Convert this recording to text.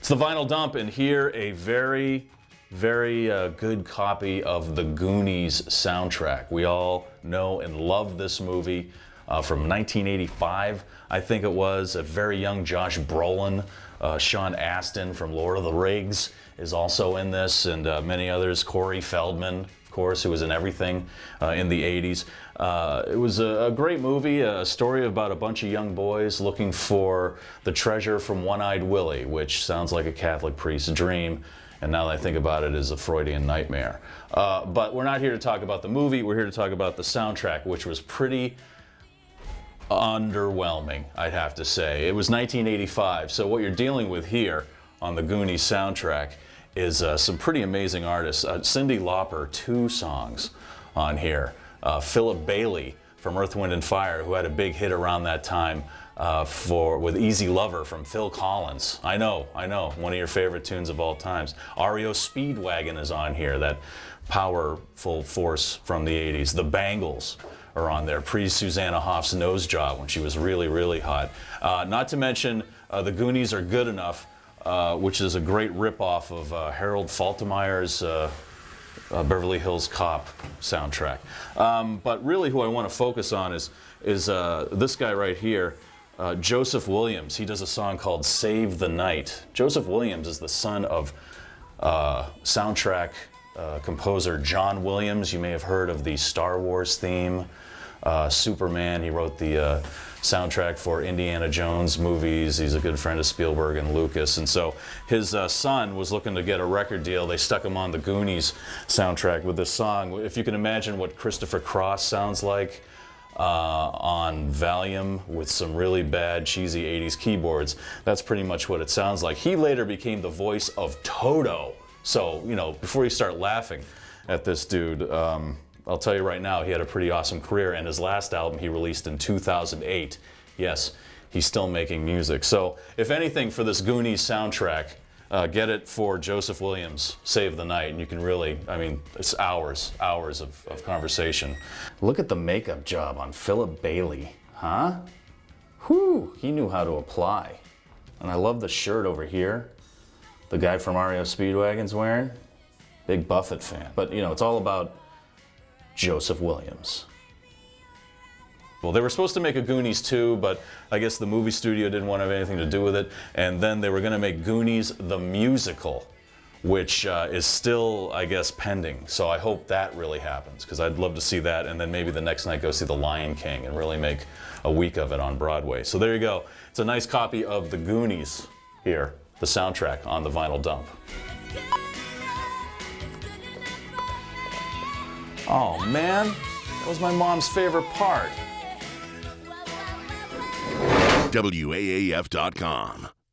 It's the Vinyl Dump, and here a very good copy of the Goonies soundtrack. We all know and love this movie from 1985, I think it was. A very young Josh Brolin, Sean Astin from Lord of the Rings is also in this, and many others. Corey Feldman, of course, who was in everything in the 80s. It was a great movie, a story about a bunch of young boys looking for the treasure from One-Eyed Willie, which sounds like a Catholic priest's dream, and now that I think about it, is a Freudian nightmare. But we're not here to talk about the movie, we're here to talk about the soundtrack, which was pretty underwhelming, I'd have to say. It was 1985, so what you're dealing with here on the Goonies soundtrack is some pretty amazing artists. Cyndi Lauper, 2 songs on here. Philip Bailey from Earth, Wind & Fire, who had a big hit around that time with Easy Lover from Phil Collins. I know, one of your favorite tunes of all times. REO Speedwagon is on here, that powerful force from the 80s. The Bangles are on there, pre-Susanna Hoffs Nose Job when she was really hot. Not to mention, the Goonies Are Good Enough, which is a great rip-off of Harold Faltermeyer's Beverly Hills Cop soundtrack. But really who I want to focus on is this guy right here, Joseph Williams. He does a song called Save the Night. Joseph Williams is the son of soundtrack composer John Williams. You may have heard of the Star Wars theme, Superman. He wrote the soundtrack for Indiana Jones movies. He's a good friend of Spielberg and Lucas, and so his son was looking to get a record deal. They stuck him on the Goonies soundtrack with this song. If you can imagine what Christopher Cross sounds like on Valium with some really bad cheesy 80s keyboards, that's pretty much what it sounds like. He later became the voice of Toto. So, you know, before you start laughing at this dude, I'll tell you right now, he had a pretty awesome career, and his last album he released in 2008. Yes, he's still making music. So, if anything, for this Goonies soundtrack, get it for Joseph Williams, Save the Night, and you can really, I mean, it's hours of conversation. Look at the makeup job on Philip Bailey, huh? Whew, he knew how to apply. And I love the shirt over here the guy from REO Speedwagon's wearing. Big Buffett fan. But, you know, it's all about Joseph Williams. Well, they were supposed to make a Goonies 2, but I guess the movie studio didn't want to have anything to do with it. And then they were going to make Goonies the musical, which is still, I guess, pending. So I hope that really happens, because I'd love to see that, and then maybe the next night go see The Lion King and really make a week of it on Broadway. So there you go. It's a nice copy of the Goonies here, the soundtrack on the Vinyl Dump. Oh man, that was my mom's favorite part. WAAF.com